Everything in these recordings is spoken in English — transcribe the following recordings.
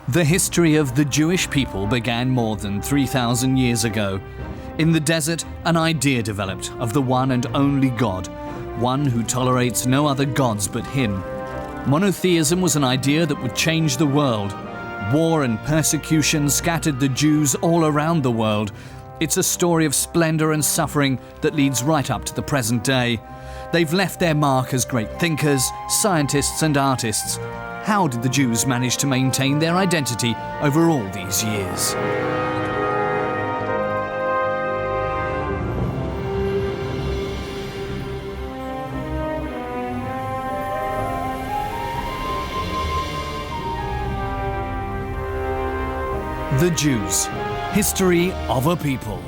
The history of the Jewish people began more than 3,000 years ago. In the desert, an idea developed of the one and only God, one who tolerates no other gods but him. Monotheism was an idea that would change the world. War and persecution scattered the Jews all around the world. It's a story of splendor and suffering that leads right up to the present day. They've left their mark as great thinkers, scientists and artists. How did the Jews manage to maintain their identity over all these years? The Jews, history of a people.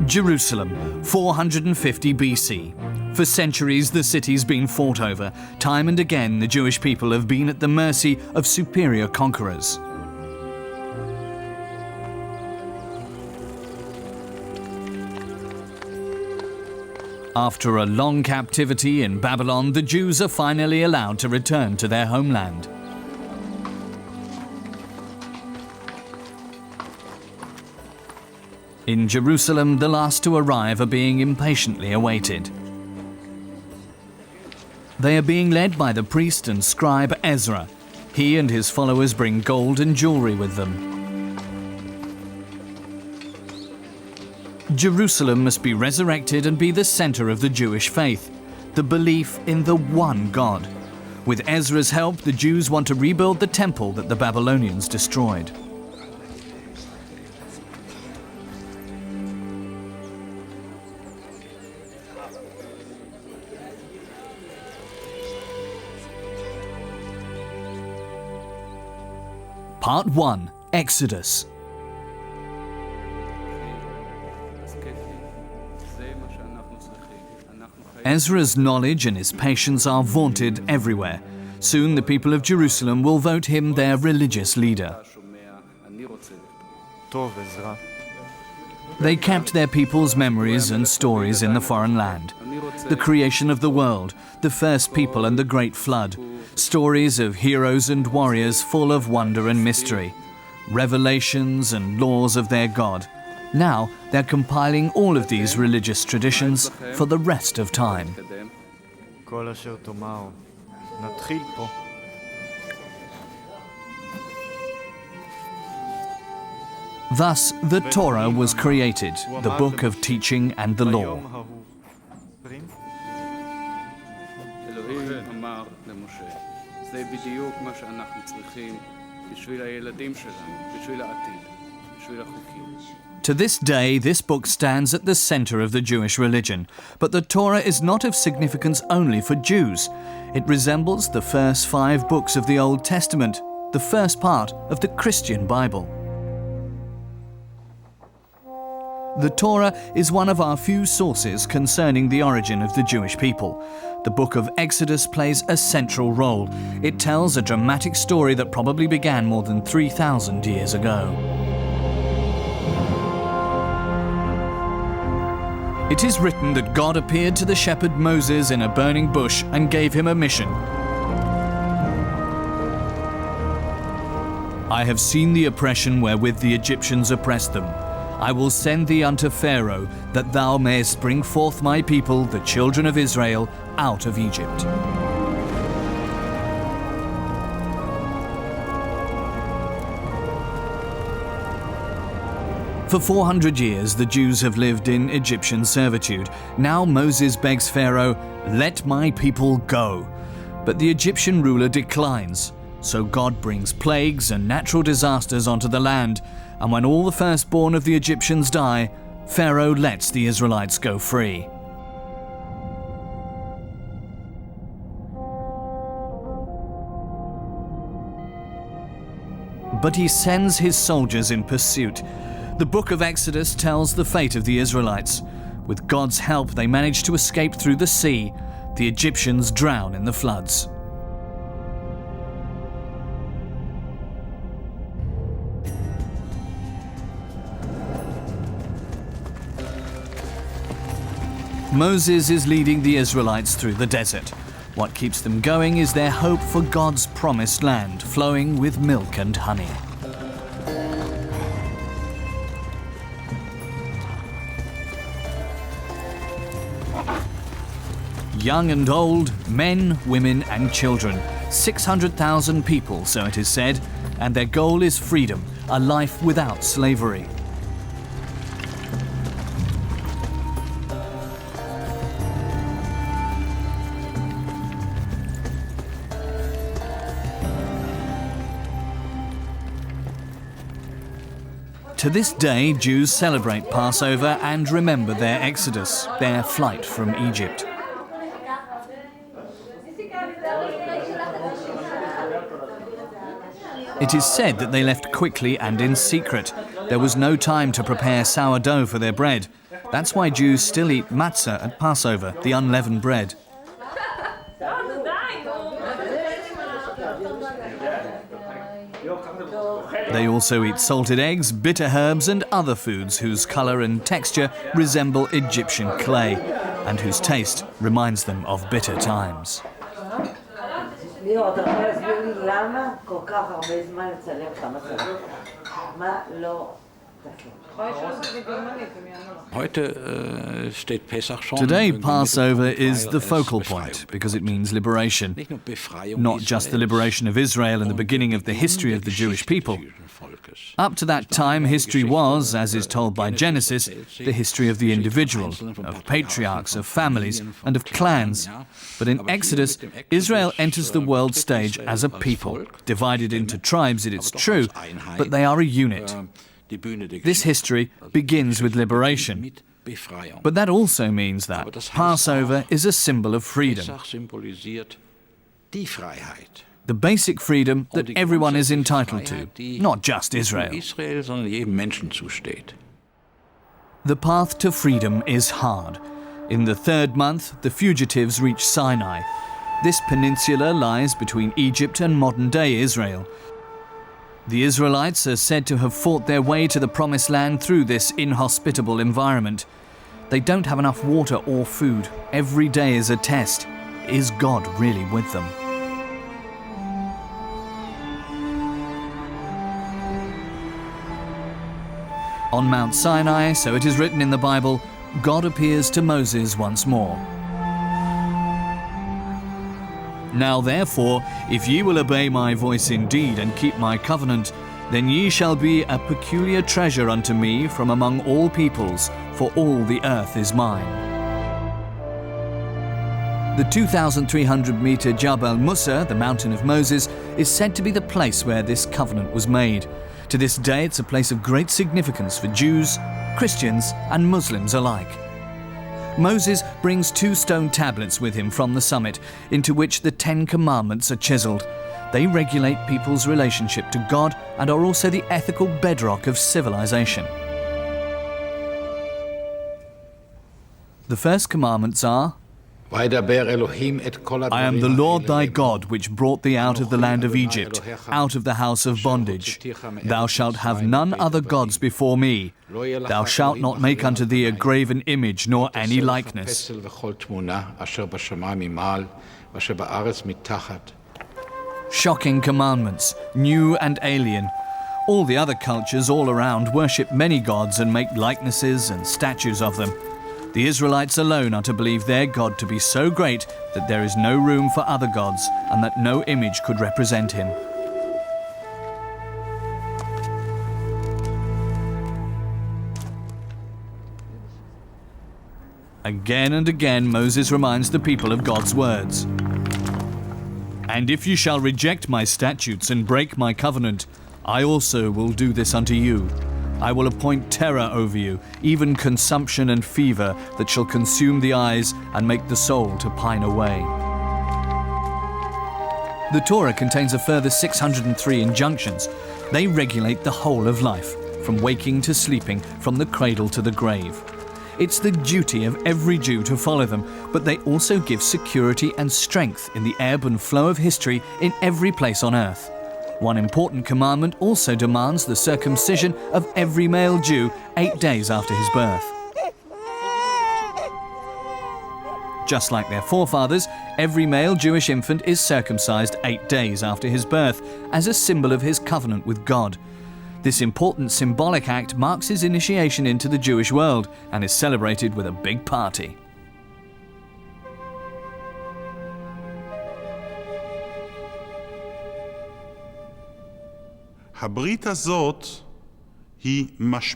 Jerusalem, 450 BC. For centuries, the city's been fought over. Time and again, the Jewish people have been at the mercy of superior conquerors. After a long captivity in Babylon, the Jews are finally allowed to return to their homeland. In Jerusalem, the last to arrive are being impatiently awaited. They are being led by the priest and scribe Ezra. He and his followers bring gold and jewelry with them. Jerusalem must be resurrected and be the center of the Jewish faith, the belief in the one God. With Ezra's help, the Jews want to rebuild the temple that the Babylonians destroyed. Part 1. Exodus. Ezra's knowledge and his patience are vaunted everywhere. Soon the people of Jerusalem will vote him their religious leader. They kept their people's memories and stories in the foreign land. The creation of the world, the first people and the great flood. Stories of heroes and warriors full of wonder and mystery. Revelations and laws of their God. Now they're compiling all of these religious traditions for the rest of time. Thus, the Torah was created, the book of teaching and the law. To this day, this book stands at the center of the Jewish religion, but the Torah is not of significance only for Jews. It resembles the first 5 books of the Old Testament, the first part of the Christian Bible. The Torah is one of our few sources concerning the origin of the Jewish people. The book of Exodus plays a central role. It tells a dramatic story that probably began more than 3,000 years ago. It is written that God appeared to the shepherd Moses in a burning bush and gave him a mission. I have seen the oppression wherewith the Egyptians oppressed them. I will send thee unto Pharaoh, that thou mayest bring forth my people, the children of Israel, out of Egypt. For 400 years, the Jews have lived in Egyptian servitude. Now Moses begs Pharaoh, "Let my people go." But the Egyptian ruler declines. So God brings plagues and natural disasters onto the land. And when all the firstborn of the Egyptians die, Pharaoh lets the Israelites go free. But he sends his soldiers in pursuit. The book of Exodus tells the fate of the Israelites. With God's help, they manage to escape through the sea. The Egyptians drown in the floods. Moses is leading the Israelites through the desert. What keeps them going is their hope for God's promised land, flowing with milk and honey. Young and old, men, women and children, 600,000 people, so it is said, and their goal is freedom, a life without slavery. To this day, Jews celebrate Passover and remember their exodus, their flight from Egypt. It is said that they left quickly and in secret. There was no time to prepare sourdough for their bread. That's why Jews still eat matzah at Passover, the unleavened bread. They also eat salted eggs, bitter herbs and other foods whose colour and texture resemble Egyptian clay and whose taste reminds them of bitter times. Today, Passover is the focal point because it means liberation. Not just the liberation of Israel and the beginning of the history of the Jewish people. Up to that time, history was, as is told by Genesis, the history of the individual, of patriarchs, of families, and of clans. But in Exodus, Israel enters the world stage as a people, divided into tribes, it is true, but they are a unit. This history begins with liberation. But that also means that Passover is a symbol of freedom. The basic freedom that everyone is entitled to, not just Israel. The path to freedom is hard. In the third month, the fugitives reach Sinai. This peninsula lies between Egypt and modern-day Israel. The Israelites are said to have fought their way to the Promised Land through this inhospitable environment. They don't have enough water or food. Every day is a test. Is God really with them? On Mount Sinai, so it is written in the Bible, God appears to Moses once more. Now therefore, if ye will obey my voice indeed and keep my covenant, then ye shall be a peculiar treasure unto me from among all peoples, for all the earth is mine. The 2,300-meter Jabal Musa, the mountain of Moses, is said to be the place where this covenant was made. To this day, it's a place of great significance for Jews, Christians, and Muslims alike. Moses brings 2 stone tablets with him from the summit, into which the 10 Commandments are chiseled. They regulate people's relationship to God and are also the ethical bedrock of civilization. The first commandments are, I am the Lord thy God, which brought thee out of the land of Egypt, out of the house of bondage. Thou shalt have none other gods before me. Thou shalt not make unto thee a graven image, nor any likeness. Shocking commandments, new and alien. All the other cultures all around worship many gods and make likenesses and statues of them. The Israelites alone are to believe their God to be so great that there is no room for other gods and that no image could represent him. Again and again, Moses reminds the people of God's words. And if you shall reject my statutes and break my covenant, I also will do this unto you. I will appoint terror over you, even consumption and fever that shall consume the eyes and make the soul to pine away. The Torah contains a further 603 injunctions. They regulate the whole of life, from waking to sleeping, from the cradle to the grave. It's the duty of every Jew to follow them, but they also give security and strength in the ebb and flow of history in every place on earth. One important commandment also demands the circumcision of every male Jew 8 days after his birth. Just like their forefathers, every male Jewish infant is circumcised 8 days after his birth as a symbol of his covenant with God. This important symbolic act marks his initiation into the Jewish world and is celebrated with a big party.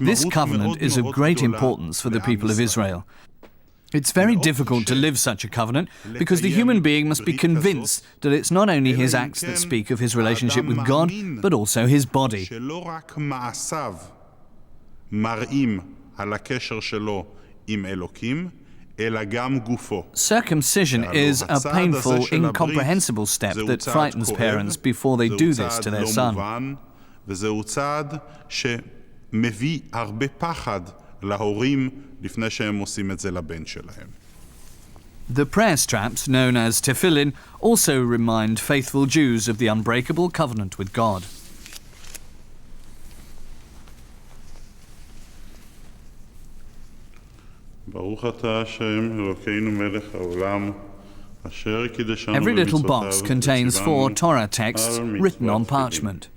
This covenant is of great importance for the people of Israel. It's very difficult to live such a covenant because the human being must be convinced that it's not only his acts that speak of his relationship with God, but also his body. Circumcision is a painful, incomprehensible step that frightens parents before they do this to their son. וזהו צעד שמביא הרבה פחד להורים לפני שהם עושים את זה לבן שלהם. The prayer straps, known as tefillin, also remind faithful Jews of the unbreakable covenant with God. ברוך אתה השם אלוקינו מלך העולם אשר קידשנו Every little במצוותיו box contains 4 Torah texts על written on מצוות parchment.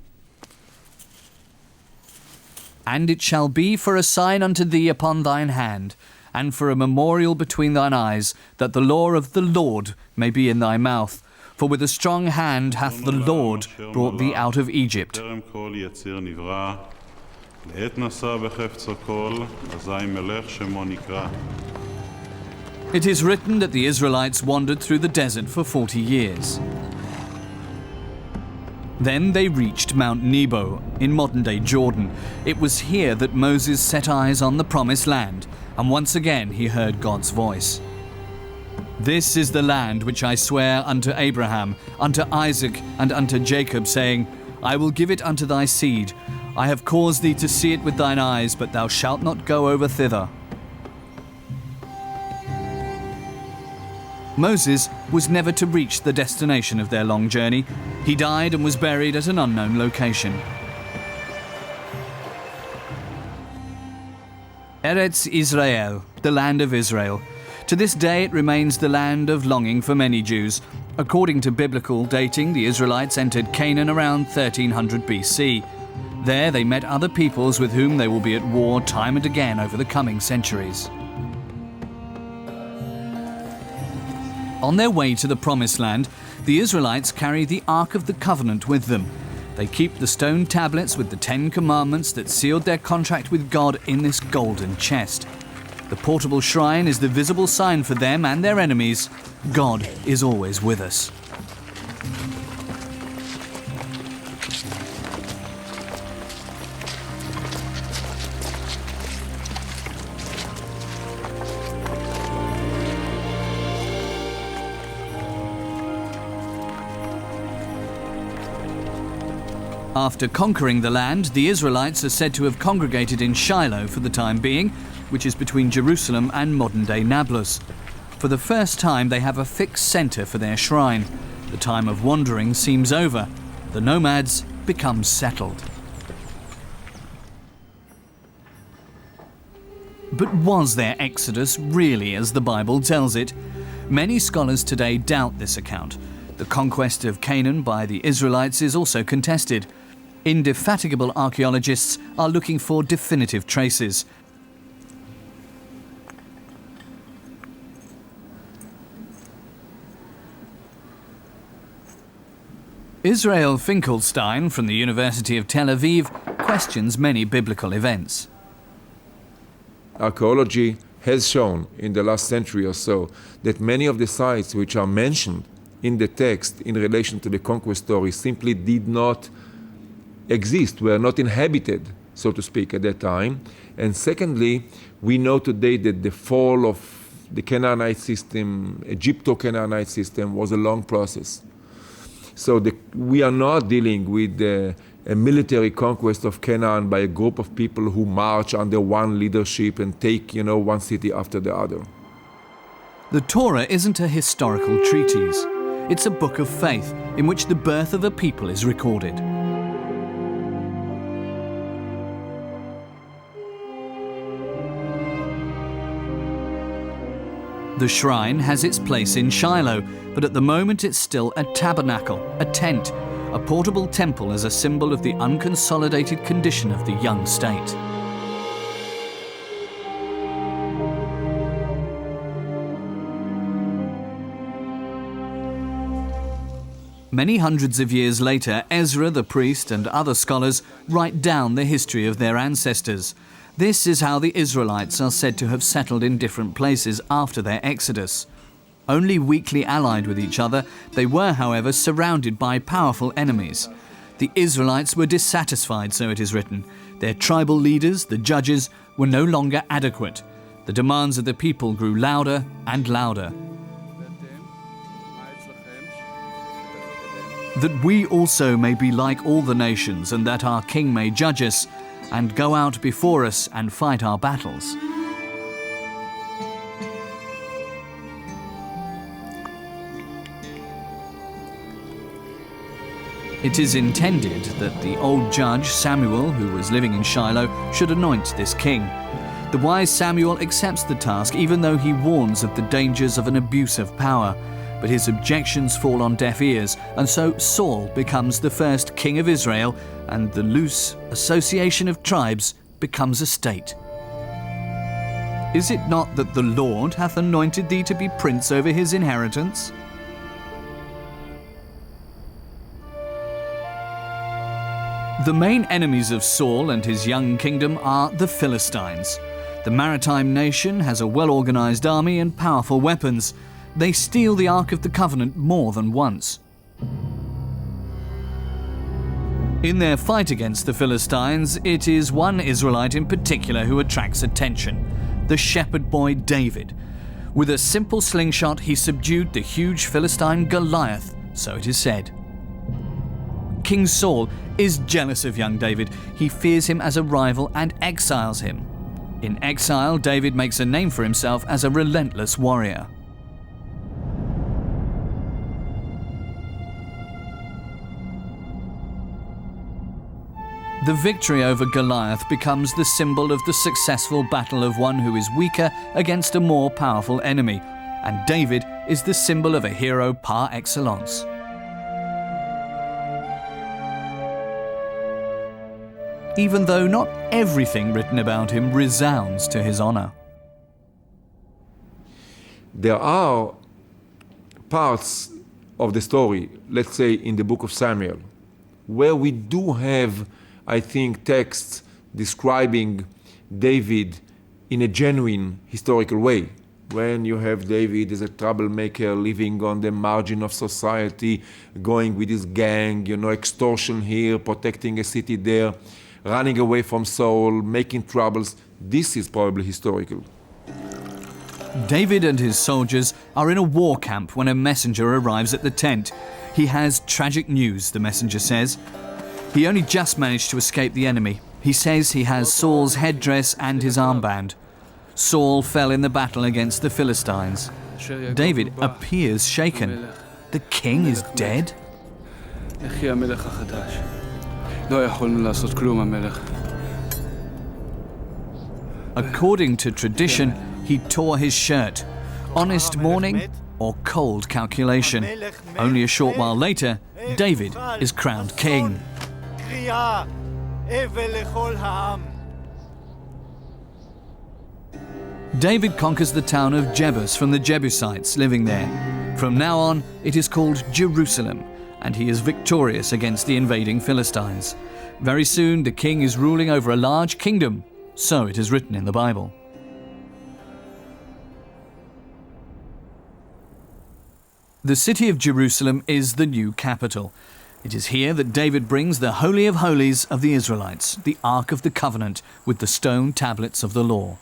And it shall be for a sign unto thee upon thine hand, and for a memorial between thine eyes, that the law of the Lord may be in thy mouth. For with a strong hand hath the Lord brought thee out of Egypt. טרם כל יציר נברא, לעת נשא בחפצו כל, אזי מלך שמו נקרא. It is written that the Israelites wandered through the desert for 40 years. Then they reached Mount Nebo in modern-day Jordan. It was here that Moses set eyes on the promised land, and once again he heard God's voice. This is the land which I swear unto Abraham, unto Isaac, and unto Jacob, saying, I will give it unto thy seed. I have caused thee to see it with thine eyes, but thou shalt not go over thither. Moses was never to reach the destination of their long journey. He died and was buried at an unknown location. Eretz Israel, the land of Israel. To this day it remains the land of longing for many Jews. According to biblical dating, the Israelites entered Canaan around 1300 BC. There they met other peoples with whom they will be at war time and again over the coming centuries. On their way to the Promised Land, the Israelites carry the Ark of the Covenant with them. They keep the stone tablets with the 10 Commandments that sealed their contract with God in this golden chest. The portable shrine is the visible sign for them and their enemies. God is always with us. After conquering the land, the Israelites are said to have congregated in Shiloh for the time being, which is between Jerusalem and modern-day Nablus. For the first time, they have a fixed centre for their shrine. The time of wandering seems over. The nomads become settled. But was their exodus really as the Bible tells it? Many scholars today doubt this account. The conquest of Canaan by the Israelites is also contested. Indefatigable archaeologists are looking for definitive traces. Israel Finkelstein from the University of Tel Aviv questions many biblical events. Archaeology has shown in the last century or so that many of the sites which are mentioned in the text in relation to the conquest story simply did not exist, were not inhabited, so to speak, at that time. And secondly, we know today that the fall of the Canaanite system, Egypto-Canaanite system, was a long process. So we are not dealing with a military conquest of Canaan by a group of people who march under one leadership and take, one city after the other. The Torah isn't a historical treatise. It's a book of faith in which the birth of a people is recorded. The shrine has its place in Shiloh, but at the moment it's still a tabernacle, a tent, a portable temple as a symbol of the unconsolidated condition of the young state. Many hundreds of years later, Ezra the priest and other scholars write down the history of their ancestors. This is how the Israelites are said to have settled in different places after their exodus. Only weakly allied with each other, they were, however, surrounded by powerful enemies. The Israelites were dissatisfied, so it is written. Their tribal leaders, the judges, were no longer adequate. The demands of the people grew louder and louder. That we also may be like all the nations, and that our King may judge us, and go out before us and fight our battles. It is intended that the old judge, Samuel, who was living in Shiloh, should anoint this king. The wise Samuel accepts the task, even though he warns of the dangers of an abuse of power. But his objections fall on deaf ears, and so Saul becomes the first king of Israel, and the loose association of tribes becomes a state. Is it not that the Lord hath anointed thee to be prince over his inheritance? The main enemies of Saul and his young kingdom are the Philistines. The maritime nation has a well-organized army and powerful weapons. They steal the Ark of the Covenant more than once. In their fight against the Philistines, it is one Israelite in particular who attracts attention, the shepherd boy David. With a simple slingshot, he subdued the huge Philistine Goliath, so it is said. King Saul is jealous of young David. He fears him as a rival and exiles him. In exile, David makes a name for himself as a relentless warrior. The victory over Goliath becomes the symbol of the successful battle of one who is weaker against a more powerful enemy, and David is the symbol of a hero par excellence. Even though not everything written about him resounds to his honor. There are parts of the story, let's say in the book of Samuel, where we do have, I think, texts describing David in a genuine historical way. When you have David as a troublemaker living on the margin of society, going with his gang, extortion here, protecting a city there, running away from Saul, making troubles. This is probably historical. David and his soldiers are in a war camp when a messenger arrives at the tent. He has tragic news, the messenger says. He only just managed to escape the enemy. He says he has Saul's headdress and his armband. Saul fell in the battle against the Philistines. David appears shaken. The king is dead? According to tradition, he tore his shirt. Honest mourning or cold calculation? Only a short while later, David is crowned king. David conquers the town of Jebus from the Jebusites living there. From now on, it is called Jerusalem, and he is victorious against the invading Philistines. Very soon, the king is ruling over a large kingdom, so it is written in the Bible. The city of Jerusalem is the new capital. It is here that David brings the Holy of Holies of the Israelites, the Ark of the Covenant, with the stone tablets of the law.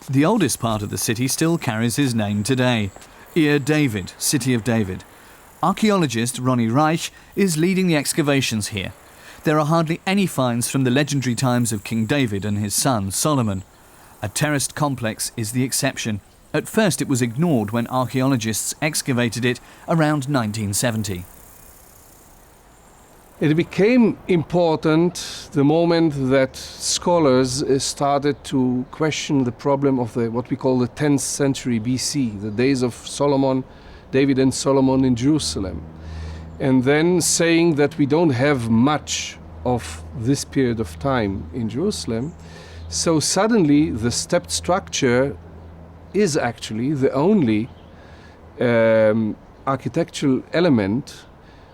The oldest part of the city still carries his name today, Ir David, City of David. Archaeologist Ronnie Reich is leading the excavations here. There are hardly any finds from the legendary times of King David and his son Solomon. A terraced complex is the exception. At first it was ignored when archaeologists excavated it around 1970. It became important the moment that scholars started to question the problem of what we call the 10th century BC, the days of David and Solomon in Jerusalem. And then saying that we don't have much of this period of time in Jerusalem. So suddenly the stepped structure is actually the only architectural element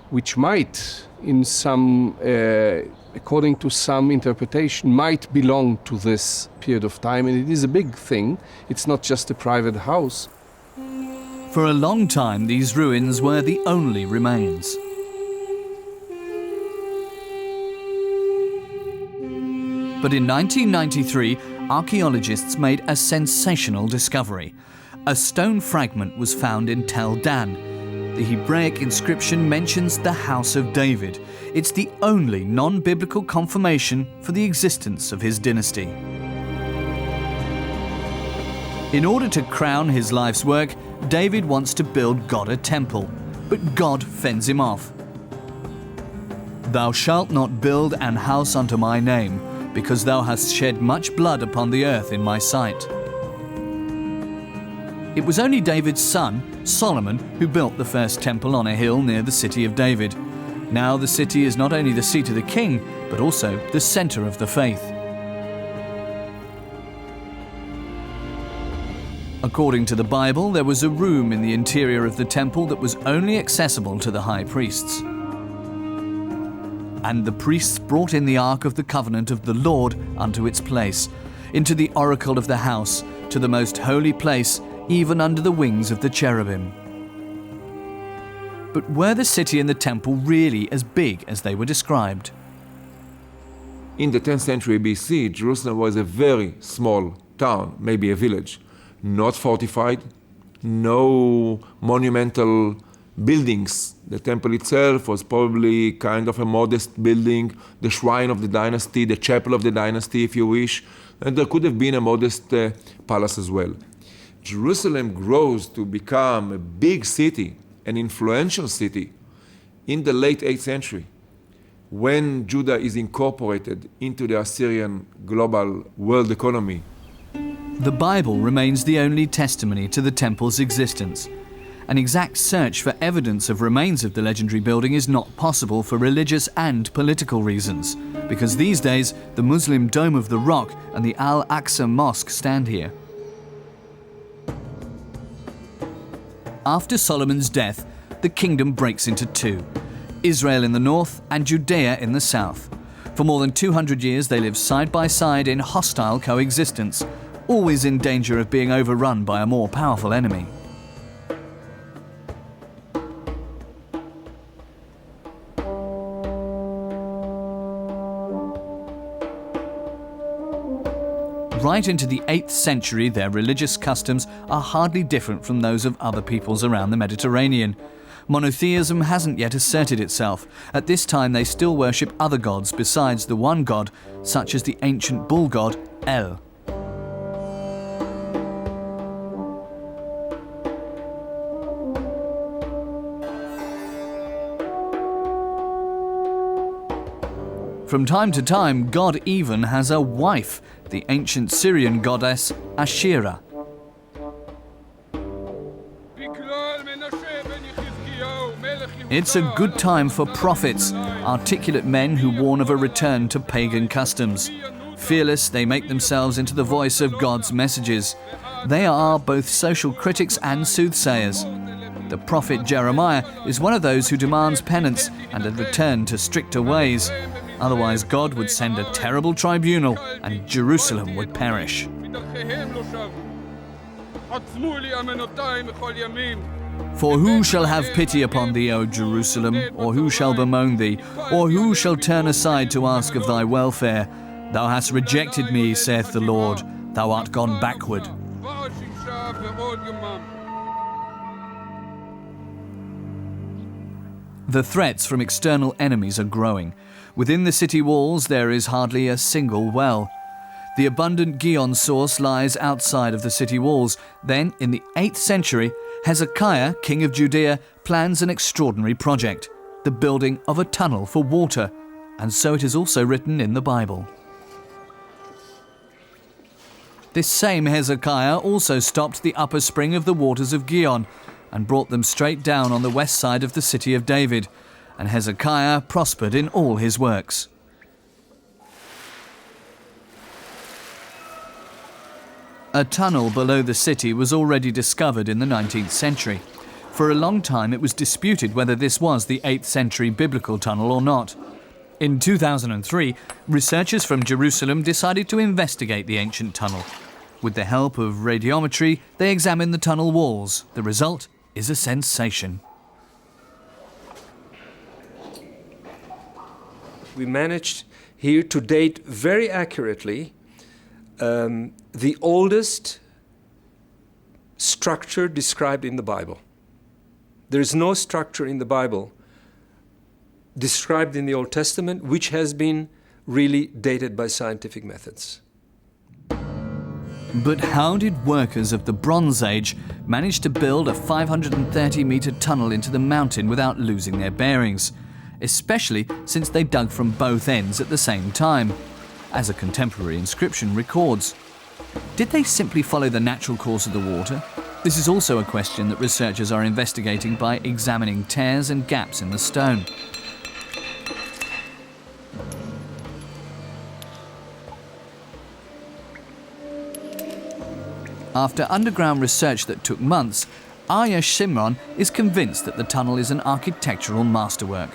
which might, in some, according to some interpretation, might belong to this period of time. And it is a big thing. It's not just a private house. For a long time, these ruins were the only remains. But in 1993, archaeologists made a sensational discovery. A stone fragment was found in Tel Dan. The Hebraic inscription mentions the House of David. It's the only non-biblical confirmation for the existence of his dynasty. In order to crown his life's work, David wants to build God a temple, but God fends him off. "Thou shalt not build an house unto my name, because thou hast shed much blood upon the earth in my sight." It was only David's son, Solomon, who built the first temple on a hill near the city of David. Now the city is not only the seat of the king, but also the center of the faith. According to the Bible, there was a room in the interior of the temple that was only accessible to the high priests. And the priests brought in the Ark of the Covenant of the Lord unto its place, into the oracle of the house, to the most holy place, even under the wings of the cherubim. But were the city and the temple really as big as they were described? In the 10th century BC, Jerusalem was a very small town, maybe a village, not fortified, no monumental buildings. The temple itself was probably kind of a modest building, the shrine of the dynasty, the chapel of the dynasty, if you wish, and there could have been a modest palace as well. Jerusalem grows to become a big city, an influential city, in the late 8th century, when Judah is incorporated into the Assyrian global world economy. The Bible remains the only testimony to the temple's existence. An exact search for evidence of remains of the legendary building is not possible for religious and political reasons, because these days the Muslim Dome of the Rock and the Al-Aqsa Mosque stand here. After Solomon's death, the kingdom breaks into two: Israel in the north and Judea in the south. For more than 200 years they lived side by side in hostile coexistence, always in danger of being overrun by a more powerful enemy. Right into the 8th century, their religious customs are hardly different from those of other peoples around the Mediterranean. Monotheism hasn't yet asserted itself. At this time they still worship other gods besides the one god, such as the ancient bull god El. From time to time, God even has a wife, the ancient Syrian goddess Asherah. It's a good time for prophets, articulate men who warn of a return to pagan customs. Fearless, they make themselves into the voice of God's messages. They are both social critics and soothsayers. The prophet Jeremiah is one of those who demands penance and a return to stricter ways. Otherwise, God would send a terrible tribunal and Jerusalem would perish. For who shall have pity upon thee, O Jerusalem? Or who shall bemoan thee? Or who shall turn aside to ask of thy welfare? Thou hast rejected me, saith the Lord. Thou art gone backward. The threats from external enemies are growing. Within the city walls there is hardly a single well. The abundant Gihon source lies outside of the city walls. Then, in the 8th century, Hezekiah, king of Judea, plans an extraordinary project. the building of a tunnel for water, and so it is also written in the Bible. This same Hezekiah also stopped the upper spring of the waters of Gihon and brought them straight down on the west side of the city of David, and Hezekiah prospered in all his works. A tunnel below the city was already discovered in the 19th century. For a long time it was disputed whether this was the 8th century biblical tunnel or not. In 2003, researchers from Jerusalem decided to investigate the ancient tunnel. With the help of radiometry, they examined the tunnel walls. The result is a sensation. We managed here to date very accurately the oldest structure described in the Bible. There is no structure in the Bible described in the Old Testament which has been really dated by scientific methods. But how did workers of the Bronze Age manage to build a 530-metre tunnel into the mountain without losing their bearings? Especially since they dug from both ends at the same time, as a contemporary inscription records. Did they simply follow the natural course of the water? This is also a question that researchers are investigating by examining tears and gaps in the stone. After underground research that took months, Arya Shimron is convinced that the tunnel is an architectural masterwork.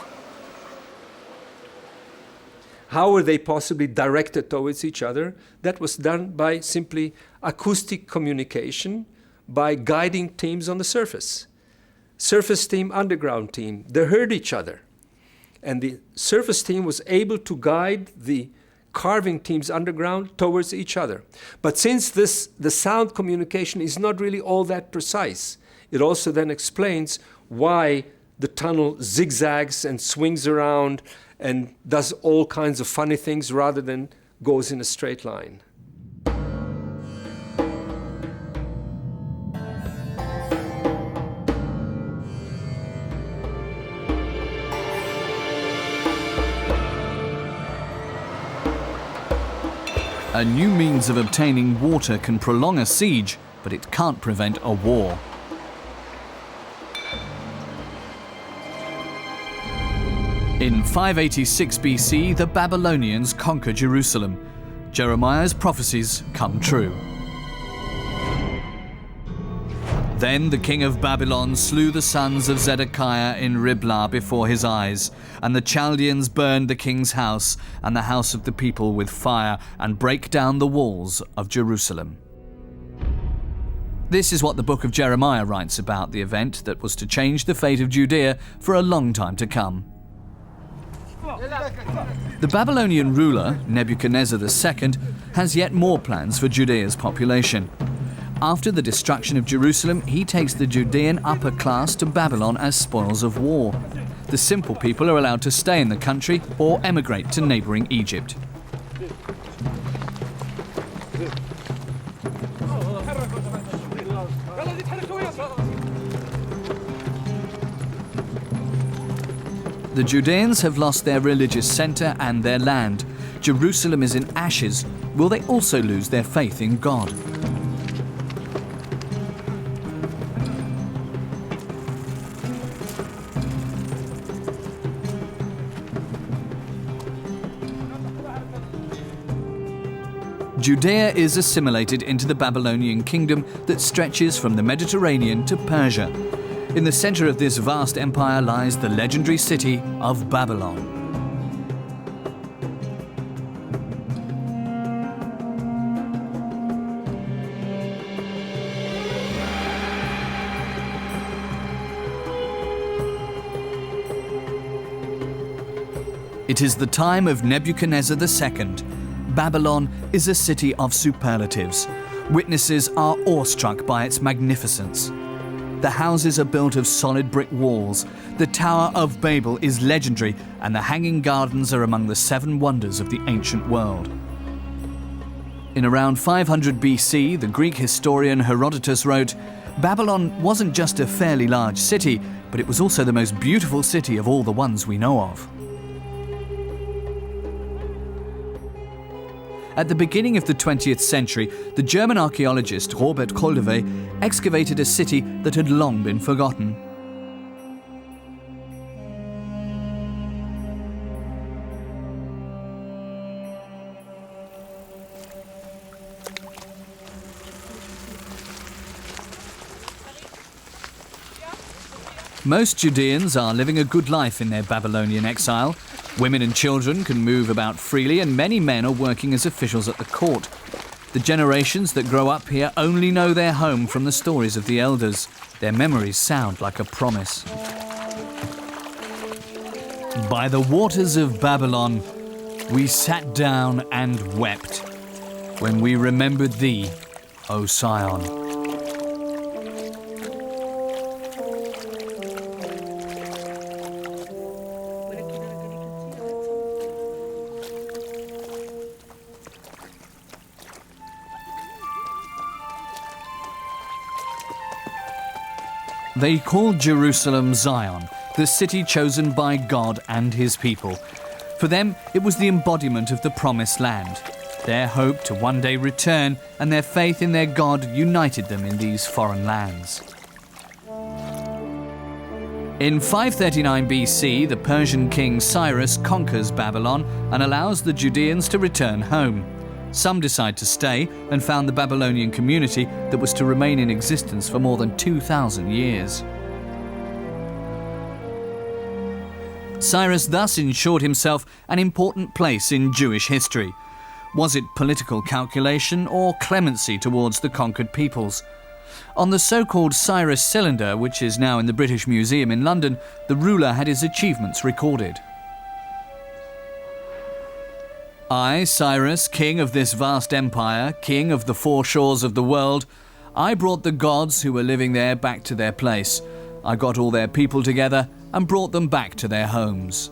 How were they possibly directed towards each other? That was done by simply acoustic communication, by guiding teams on the surface. Surface team, underground team, they heard each other. And the surface team was able to guide the carving teams underground towards each other. But since the sound communication is not really all that precise, it also then explains why the tunnel zigzags and swings around and does all kinds of funny things rather than goes in a straight line. A new means of obtaining water can prolong a siege, but it can't prevent a war. In 586 BC, the Babylonians conquer Jerusalem. Jeremiah's prophecies come true. Then the king of Babylon slew the sons of Zedekiah in Riblah before his eyes, and the Chaldeans burned the king's house and the house of the people with fire, and brake down the walls of Jerusalem. This is what the book of Jeremiah writes about the event that was to change the fate of Judea for a long time to come. The Babylonian ruler, Nebuchadnezzar II, has yet more plans for Judea's population. After the destruction of Jerusalem, he takes the Judean upper class to Babylon as spoils of war. The simple people are allowed to stay in the country or emigrate to neighboring Egypt. The Judeans have lost their religious center and their land. Jerusalem is in ashes. Will they also lose their faith in God? Judea is assimilated into the Babylonian kingdom that stretches from the Mediterranean to Persia. In the center of this vast empire lies the legendary city of Babylon. It is the time of Nebuchadnezzar II. Babylon is a city of superlatives. Witnesses are awestruck by its magnificence. The houses are built of solid brick walls. The Tower of Babel is legendary, and the Hanging Gardens are among the 7 wonders of the ancient world. In around 500 BC, the Greek historian Herodotus wrote, "Babylon wasn't just a fairly large city, but it was also the most beautiful city of all the ones we know of. At the beginning of the 20th century, the German archaeologist Robert Koldewey excavated a city that had long been forgotten. Most Judeans are living a good life in their Babylonian exile. Women and children can move about freely, and many men are working as officials at the court. The generations that grow up here only know their home from the stories of the elders. Their memories sound like a promise. By the waters of Babylon, we sat down and wept when we remembered thee, O Sion. They called Jerusalem Zion, the city chosen by God and his people. For them, it was the embodiment of the promised land. Their hope to one day return and their faith in their God united them in these foreign lands. In 539 BC, the Persian king Cyrus conquers Babylon and allows the Judeans to return home. Some decide to stay and found the Babylonian community that was to remain in existence for more than 2,000 years. Cyrus thus ensured himself an important place in Jewish history. Was it political calculation or clemency towards the conquered peoples? On the so-called Cyrus cylinder, which is now in the British Museum in London, the ruler had his achievements recorded. I, Cyrus, king of this vast empire, king of the four shores of the world, I brought the gods who were living there back to their place. I got all their people together and brought them back to their homes.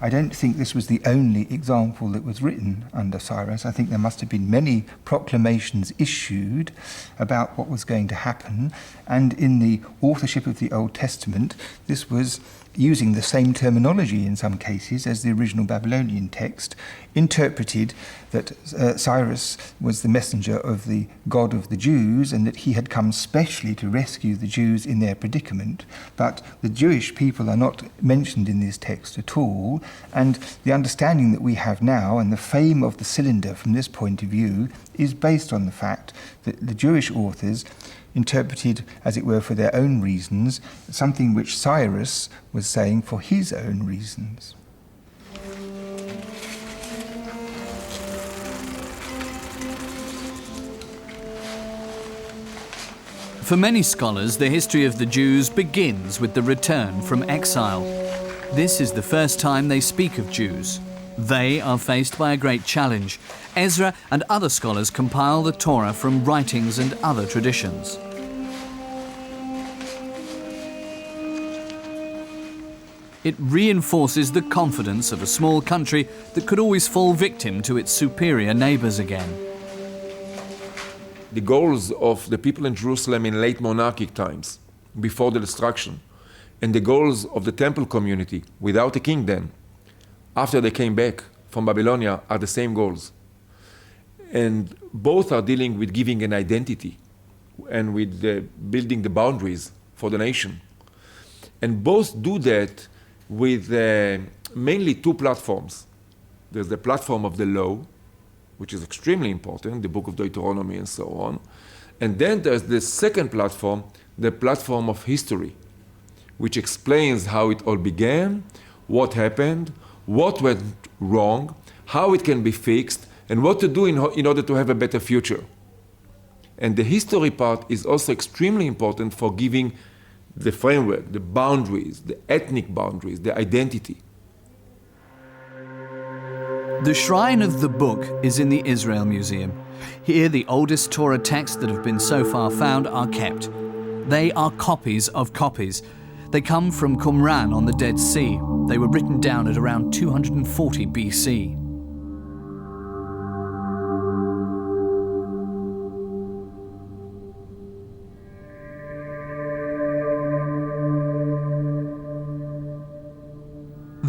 I don't think this was the only example that was written under Cyrus. I think there must have been many proclamations issued about what was going to happen, and in the authorship of the Old Testament, this was using the same terminology in some cases as the original Babylonian text, interpreted that Cyrus was the messenger of the God of the Jews and that he had come specially to rescue the Jews in their predicament. But the Jewish people are not mentioned in this text at all, and the understanding that we have now and the fame of the cylinder from this point of view is based on the fact that the Jewish authors interpreted, as it were, for their own reasons, something which Cyrus was saying for his own reasons. For many scholars, the history of the Jews begins with the return from exile. This is the first time they speak of Jews. They are faced by a great challenge. Ezra and other scholars compile the Torah from writings and other traditions. It reinforces the confidence of a small country that could always fall victim to its superior neighbors again. The goals of the people in Jerusalem in late monarchic times, before the destruction, and the goals of the temple community without a king then, after they came back from Babylonia, are the same goals. And both are dealing with giving an identity and with building the boundaries for the nation. And both do that with mainly two platforms. There's the platform of the law, which is extremely important, the book of Deuteronomy and so on. And then there's the second platform, the platform of history, which explains how it all began, what happened, what went wrong, how it can be fixed, and what to do in order to have a better future. And the history part is also extremely important for giving the framework, the boundaries, the ethnic boundaries, the identity. The shrine of the book is in the Israel Museum. Here, the oldest Torah texts that have been so far found are kept. They are copies of copies. They come from Qumran on the Dead Sea. They were written down at around 240 BC.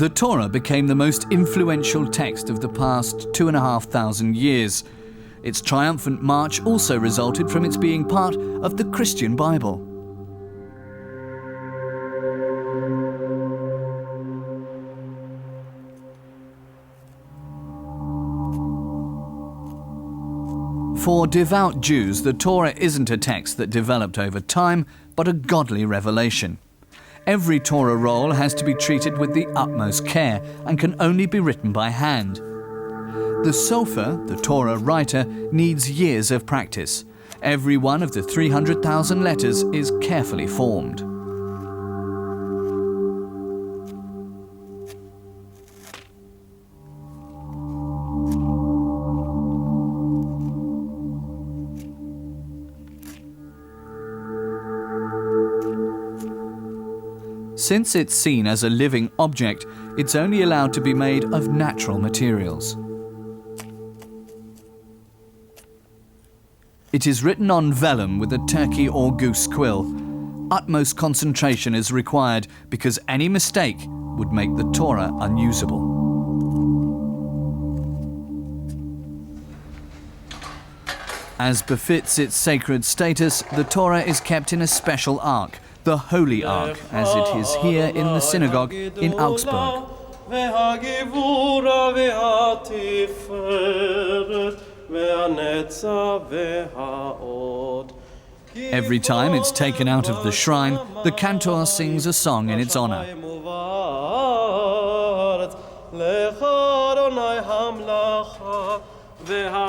The Torah became the most influential text of the past 2,500 years. Its triumphant march also resulted from its being part of the Christian Bible. For devout Jews, the Torah isn't a text that developed over time, but a godly revelation. Every Torah roll has to be treated with the utmost care and can only be written by hand. The sofer, the Torah writer, needs years of practice. Every one of the 300,000 letters is carefully formed. Since it's seen as a living object, it's only allowed to be made of natural materials. It is written on vellum with a turkey or goose quill. Utmost concentration is required because any mistake would make the Torah unusable. As befits its sacred status, the Torah is kept in a special ark, the Holy Ark, as it is here in the synagogue in Augsburg. Every time it's taken out of the shrine, the cantor sings a song in its honor.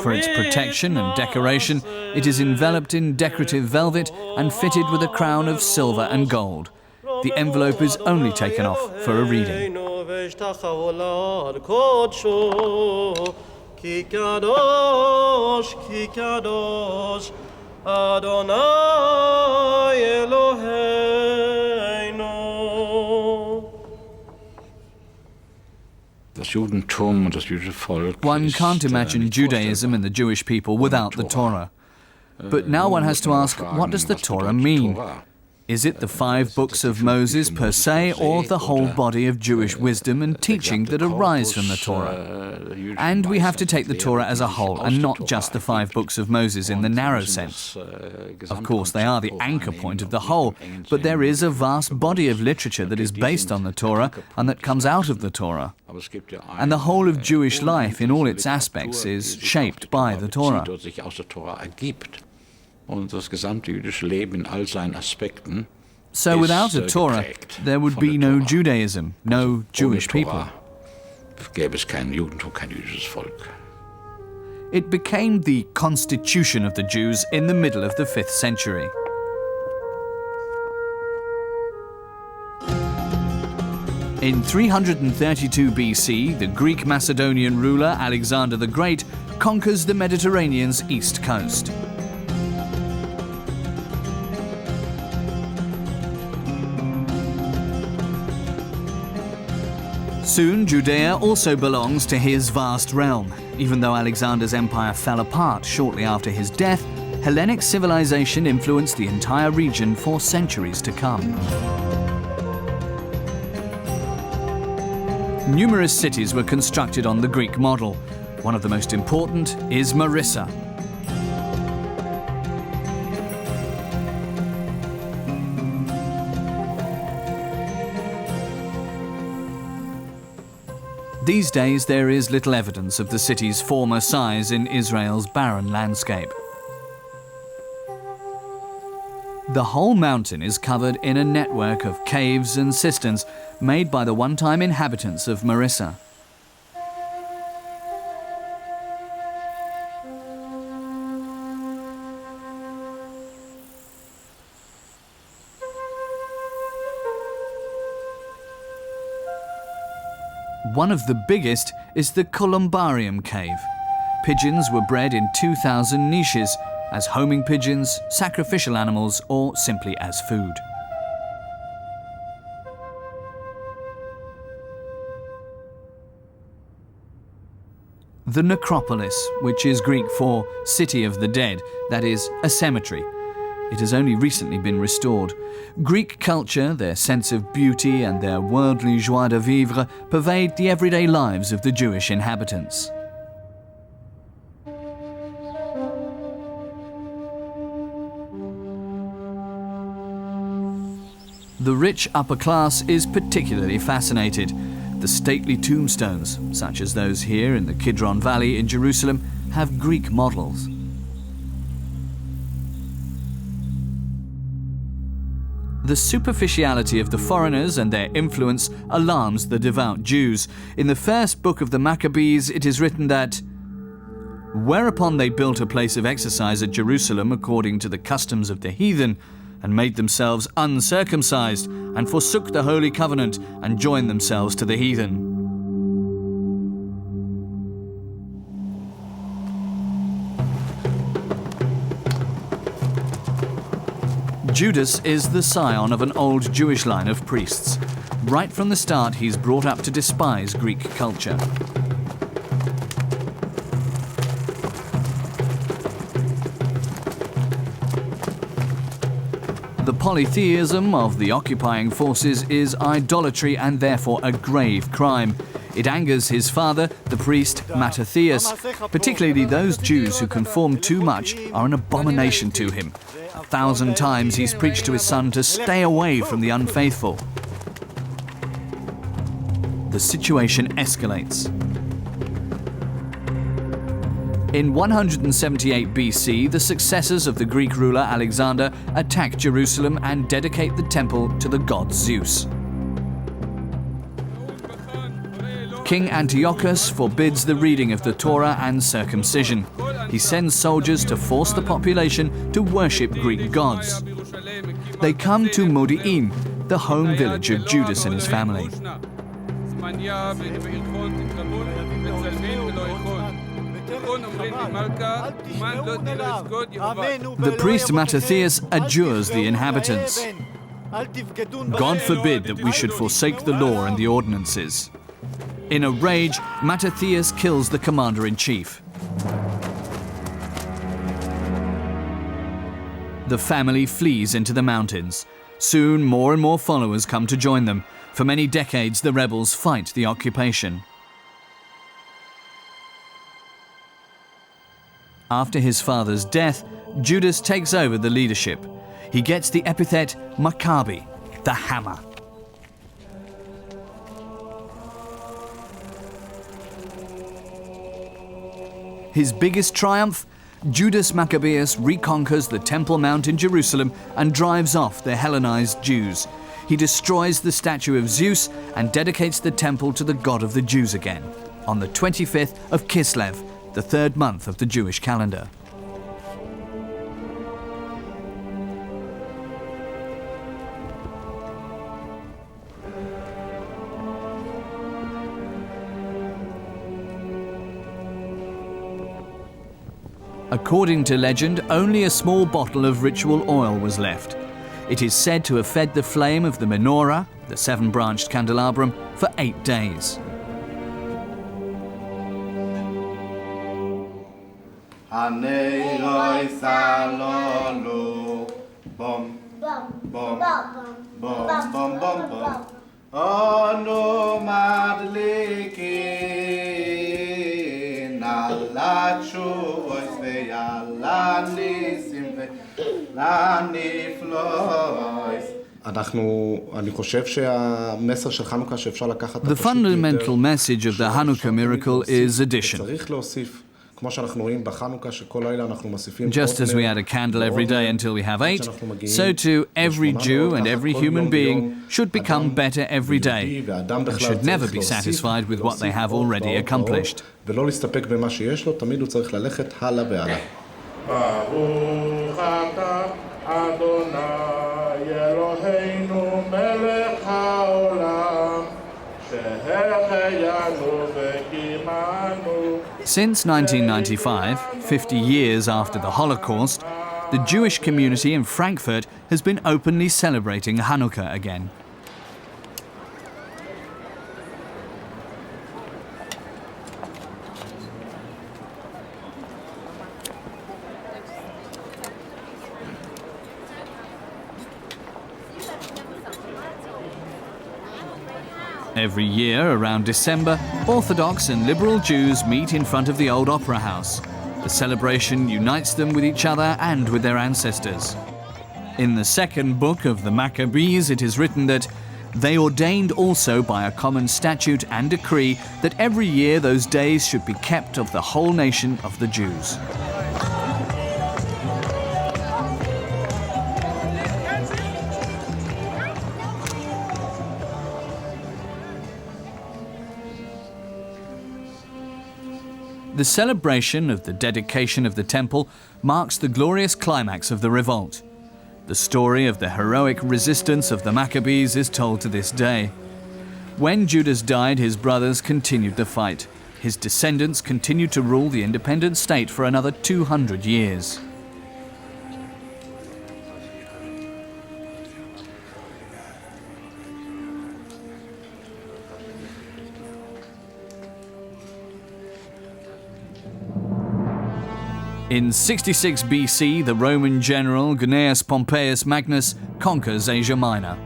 For its protection and decoration, it is enveloped in decorative velvet and fitted with a crown of silver and gold. The envelope is only taken off for a reading. One can't imagine Judaism and the Jewish people without the Torah. But now one has to ask, what does the Torah mean? Is it the 5 books of Moses per se, or the whole body of Jewish wisdom and teaching that arise from the Torah? And we have to take the Torah as a whole, and not just the 5 books of Moses in the narrow sense. Of course, they are the anchor point of the whole, but there is a vast body of literature that is based on the Torah and that comes out of the Torah. And the whole of Jewish life in all its aspects is shaped by the Torah. So without a Torah, there would be no Judaism, no Jewish people. It became the constitution of the Jews in the middle of the 5th century. In 332 BC, the Greek Macedonian ruler Alexander the Great conquers the Mediterranean's east coast. Soon, Judea also belongs to his vast realm. Even though Alexander's empire fell apart shortly after his death, Hellenic civilization influenced the entire region for centuries to come. Numerous cities were constructed on the Greek model. One of the most important is Marissa. These days, there is little evidence of the city's former size in Israel's barren landscape. The whole mountain is covered in a network of caves and cisterns made by the one-time inhabitants of Marissa. One of the biggest is the Columbarium cave. Pigeons were bred in 2,000 niches, as homing pigeons, sacrificial animals, or simply as food. The necropolis, which is Greek for city of the dead, that is, a cemetery. It has only recently been restored. Greek culture, their sense of beauty and their worldly joie de vivre pervade the everyday lives of the Jewish inhabitants. The rich upper class is particularly fascinated. The stately tombstones, such as those here in the Kidron Valley in Jerusalem, have Greek models. The superficiality of the foreigners and their influence alarms the devout Jews. In the first book of the Maccabees, it is written that, "Whereupon they built a place of exercise at Jerusalem according to the customs of the heathen, and made themselves uncircumcised, and forsook the holy covenant, and joined themselves to the heathen." Judas is the scion of an old Jewish line of priests. Right from the start, he's brought up to despise Greek culture. The polytheism of the occupying forces is idolatry and therefore a grave crime. It angers his father, the priest Mattathias. Particularly those Jews who conform too much are an abomination to him. 1,000 times he's preached to his son to stay away from the unfaithful. The situation escalates. In 178 BC, the successors of the Greek ruler Alexander attack Jerusalem and dedicate the temple to the god Zeus. King Antiochus forbids the reading of the Torah and circumcision. He sends soldiers to force the population to worship Greek gods. They come to Modi'in, the home village of Judas and his family. The priest Mattathias adjures the inhabitants. God forbid that we should forsake the law and the ordinances. In a rage, Mattathias kills the commander-in-chief. The family flees into the mountains. Soon, more and more followers come to join them. For many decades, the rebels fight the occupation. After his father's death, Judas takes over the leadership. He gets the epithet Maccabi, the hammer. His biggest triumph? Judas Maccabeus reconquers the Temple Mount in Jerusalem and drives off the Hellenized Jews. He destroys the statue of Zeus and dedicates the temple to the God of the Jews again, on the 25th of Kislev, the third month of the Jewish calendar. According to legend, only a small bottle of ritual oil was left. It is said to have fed the flame of the menorah, the seven-branched candelabrum, for 8 days. The fundamental message of the Hanukkah miracle is addition. Just as we add a candle every day until we have 8, so too every Jew and every human being should become better every day and should never be satisfied with what they have already accomplished. Since 1995, 50 years after the Holocaust, the Jewish community in Frankfurt has been openly celebrating Hanukkah again. Every year, around December, Orthodox and liberal Jews meet in front of the old opera house. The celebration unites them with each other and with their ancestors. In the second book of the Maccabees, it is written that they ordained also by a common statute and decree that every year those days should be kept of the whole nation of the Jews. The celebration of the dedication of the temple marks the glorious climax of the revolt. The story of the heroic resistance of the Maccabees is told to this day. When Judas died, his brothers continued the fight. His descendants continued to rule the independent state for another 200 years. In 66 BC, the Roman general Gnaeus Pompeius Magnus conquers Asia Minor.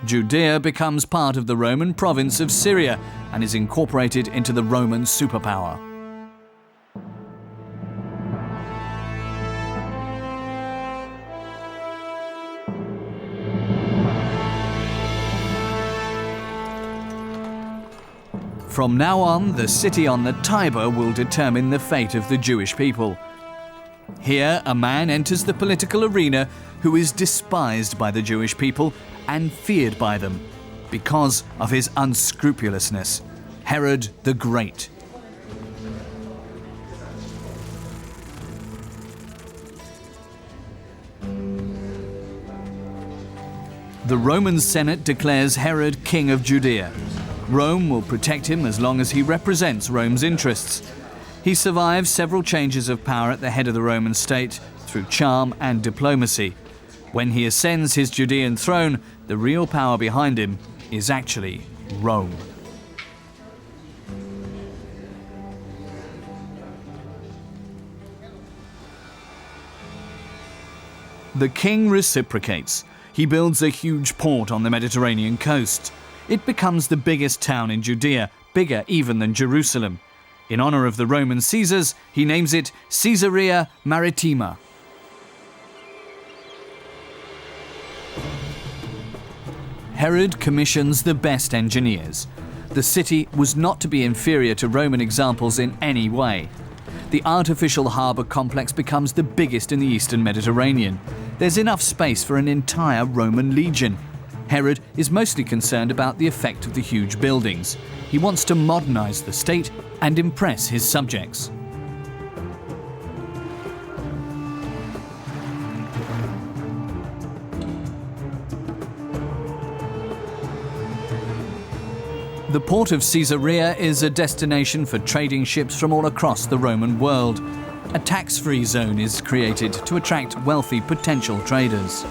Judea becomes part of the Roman province of Syria and is incorporated into the Roman superpower. From now on, the city on the Tiber will determine the fate of the Jewish people. Here, a man enters the political arena who is despised by the Jewish people and feared by them because of his unscrupulousness: Herod the Great. The Roman Senate declares Herod king of Judea. Rome will protect him as long as he represents Rome's interests. He survives several changes of power at the head of the Roman state through charm and diplomacy. When he ascends his Judean throne, the real power behind him is actually Rome. The king reciprocates. He builds a huge port on the Mediterranean coast. It becomes the biggest town in Judea, bigger even than Jerusalem. In honor of the Roman Caesars, he names it Caesarea Maritima. Herod commissions the best engineers. The city was not to be inferior to Roman examples in any way. The artificial harbour complex becomes the biggest in the eastern Mediterranean. There's enough space for an entire Roman legion. Herod is mostly concerned about the effect of the huge buildings. He wants to modernize the state and impress his subjects. The port of Caesarea is a destination for trading ships from all across the Roman world. A tax-free zone is created to attract wealthy potential traders.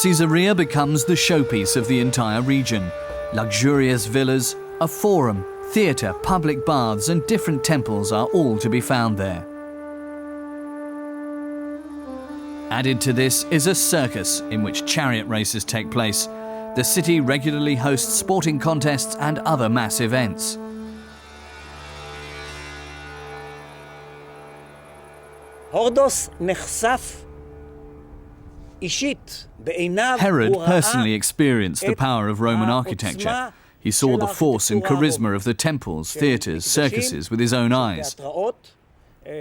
Caesarea becomes the showpiece of the entire region. Luxurious villas, a forum, theatre, public baths and different temples are all to be found there. Added to this is a circus in which chariot races take place. The city regularly hosts sporting contests and other mass events. הורדוס נחשף אישית בעיניו. Herod personally experienced the power of Roman architecture. He saw the force and charisma of the temples, theatres, circuses with his own eyes.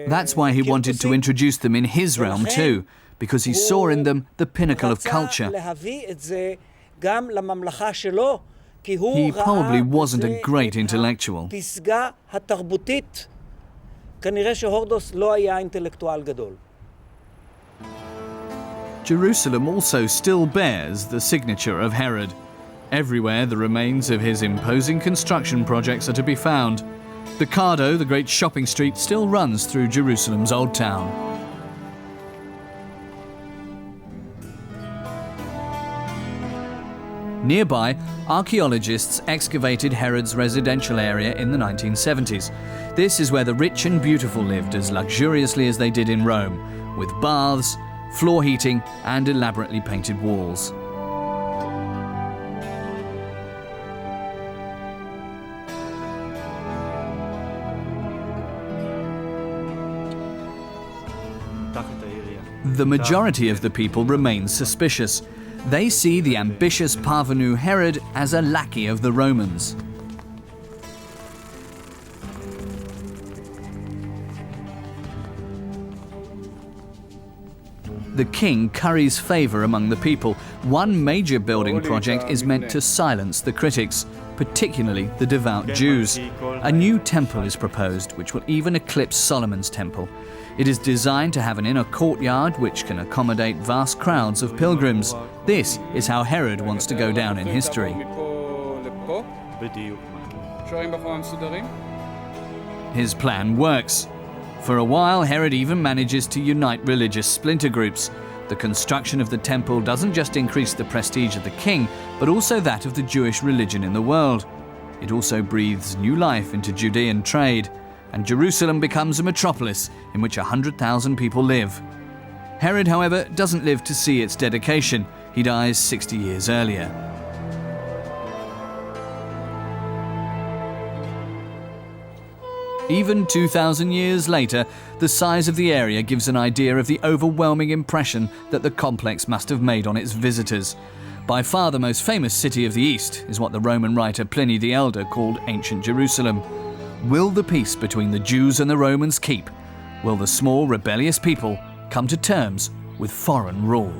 That's why he wanted to introduce them in his realm too, because he saw in them the pinnacle of culture. He probably wasn't a great intellectual. Jerusalem also still bears the signature of Herod. Everywhere the remains of his imposing construction projects are to be found. The Cardo, the great shopping street, still runs through Jerusalem's Old Town. Nearby, archaeologists excavated Herod's residential area in the 1970s. This is where the rich and beautiful lived as luxuriously as they did in Rome, with baths, floor heating, and elaborately painted walls. The majority of the people remain suspicious. They see the ambitious parvenu Herod as a lackey of the Romans. The king curries favor among the people. One major building project is meant to silence the critics, particularly the devout Jews. A new temple is proposed, which will even eclipse Solomon's temple. It is designed to have an inner courtyard which can accommodate vast crowds of pilgrims. This is how Herod wants to go down in history. His plan works. For a while, Herod even manages to unite religious splinter groups. The construction of the temple doesn't just increase the prestige of the king, but also that of the Jewish religion in the world. It also breathes new life into Judean trade, and Jerusalem becomes a metropolis in which 100,000 people live. Herod, however, doesn't live to see its dedication. He dies 60 years earlier. Even 2,000 years later, the size of the area gives an idea of the overwhelming impression that the complex must have made on its visitors. By far the most famous city of the East is what the Roman writer Pliny the Elder called ancient Jerusalem. Will the peace between the Jews and the Romans keep? Will the small rebellious people come to terms with foreign rule?